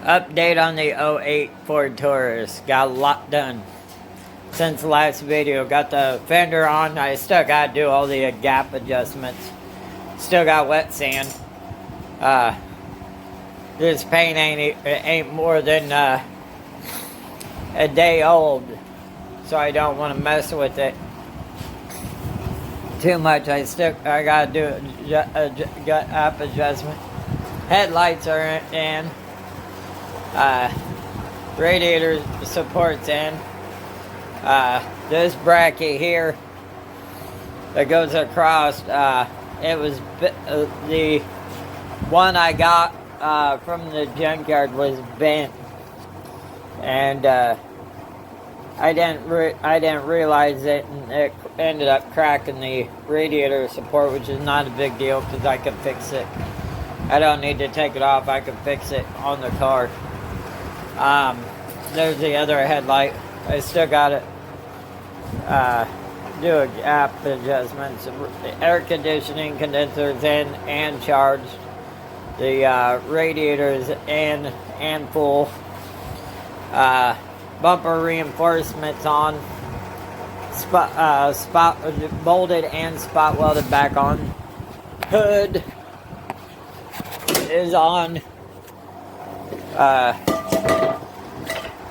Update on the '08 Ford Taurus. Got a lot done since the last video. Got the fender on. I still got to do all the gap adjustments. Still got wet sand. This paint ain't more than a day old, so I don't want to mess with it too much. I got to do a gap adjustment. Headlights are in. Radiator supports in. This bracket here that goes across, it was the one I got from the junkyard was bent, and I didn't realize it, and it ended up cracking the radiator support, which is not a big deal because I can fix it. I don't need to take it off. I can fix it on the car. There's the other headlight. I still got to do a gap adjustment. The air conditioning condenser's in and charged. The radiator's in and full. Bumper reinforcements on. Spot bolted and spot welded back on. Hood is on.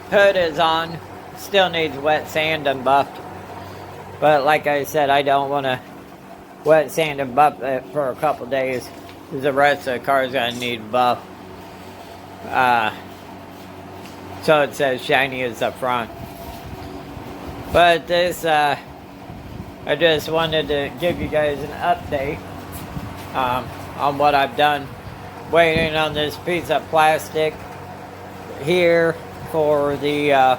Hood is on. Still needs wet sand and buffed. But like I said, I don't want to wet sand and buff it for a couple days. The rest of the car is going to need buff. So it's as shiny as the front. But this, I just wanted to give you guys an update on what I've done. Waiting on this piece of plastic here for the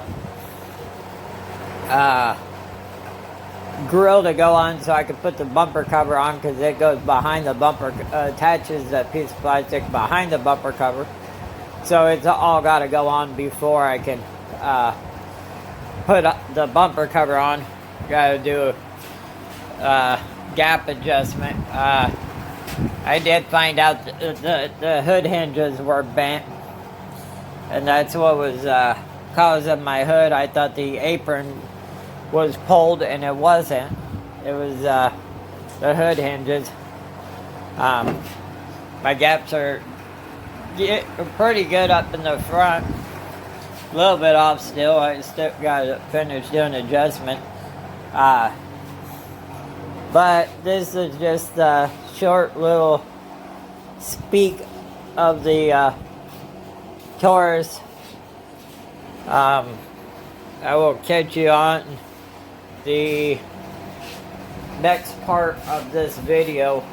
grill to go on, so I can put the bumper cover on, because it goes behind the bumper, attaches that piece of plastic behind the bumper cover. So it's all got to go on before I can put the bumper cover on. Got to do a gap adjustment. I did find out the hood hinges were bent, and that's what was causing my hood. I thought the apron was pulled, and it wasn't. It was the hood hinges. My gaps are pretty good up in the front. A little bit off still. I still got to finish doing adjustment. But this is just a short little speak of the Taurus. I will catch you on the next part of this video.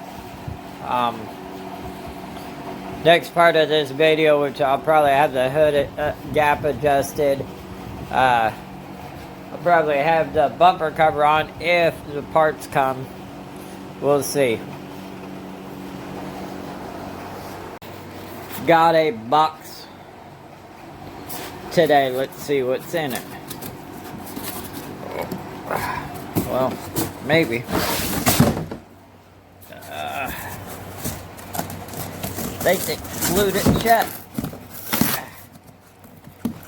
Next part of this video, which I'll probably have the hood gap adjusted. I'll probably have the bumper cover on if the parts come. We'll see. Got a box today. Let's see what's in it. Well, maybe. They glued it shut.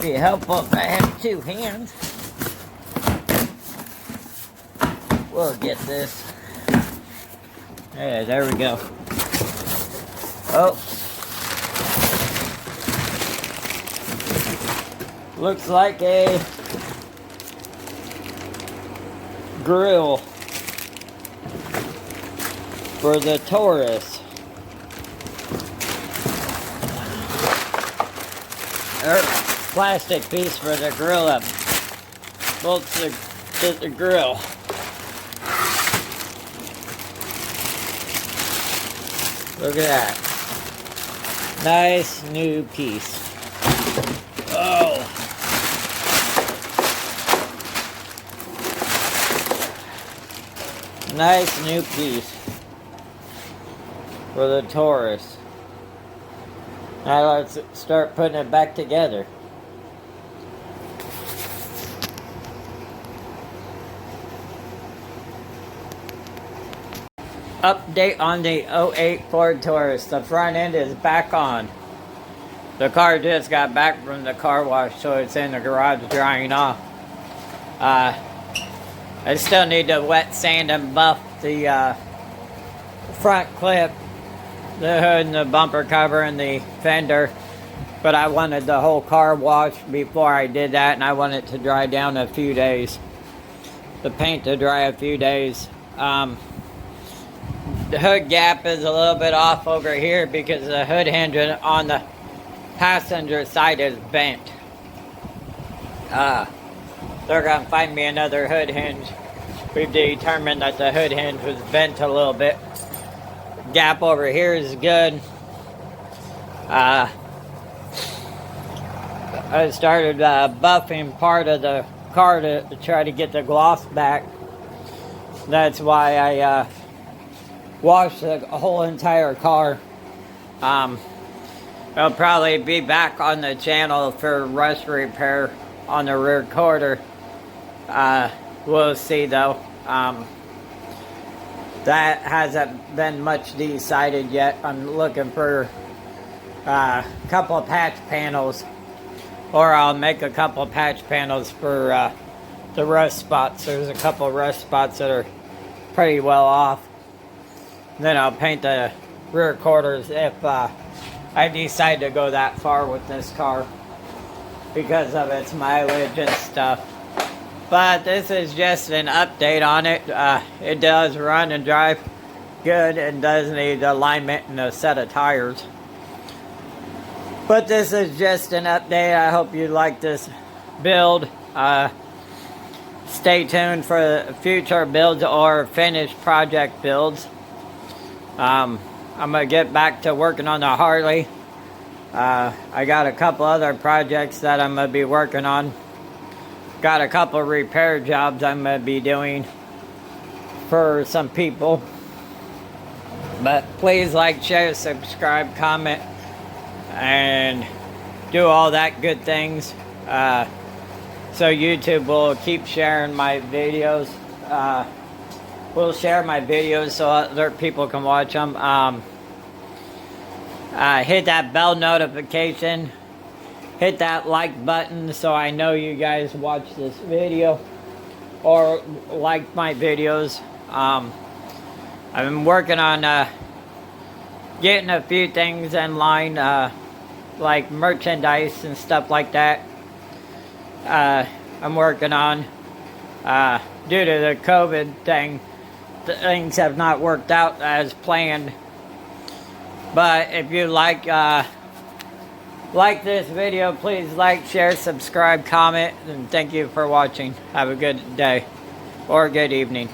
Be helpful if I had two hands. We'll get this. Yeah, there we go. Oh. Looks like a grill for the Taurus. Plastic piece for the grill up. Bolts the grill. Look at that. Nice new piece. Oh. Nice new piece for the Taurus. Now let's start putting it back together. Update on the '08 Ford Taurus. The front end is back on. The car just got back from the car wash, so it's in the garage drying off. I still need to wet sand and buff the front clip, the hood and the bumper cover and the fender. But I wanted the whole car washed before I did that, and I want it to dry down a few days. The paint to dry a few days. The hood gap is a little bit off over here because the hood hinge on the passenger side is bent. They're gonna find me another hood hinge. We've determined that the hood hinge was bent a little bit. Gap over here is good. I started buffing part of the car to try to get the gloss back. That's why I washed the whole entire car. I'll probably be back on the channel for rust repair on the rear quarter. We'll see though. That hasn't been much decided yet. I'm looking for a couple of patch panels, or I'll make a couple of patch panels for the rust spots. There's a couple of rust spots that are pretty well off. Then I'll paint the rear quarters if I decide to go that far with this car because of its mileage and stuff. But this is just an update on it. It does run and drive good and does need alignment and a set of tires. But this is just an update. I hope you like this build. Stay tuned for future builds or finished project builds. I'm going to get back to working on the Harley. I got a couple other projects that I'm going to be working on. Got a couple repair jobs I'm going to be doing for some people. But please like, share, subscribe, comment, and do all that good things. So YouTube will keep sharing my videos. We'll share my videos so other people can watch them. Hit that bell notification. Hit that like button so I know you guys watch this video or like my videos. I've been working on getting a few things in line, like merchandise and stuff like that. I'm working on, due to the COVID thing, things have not worked out as planned. But if you like this video, please like, share, subscribe, comment, and thank you for watching. Have a good day or good evening.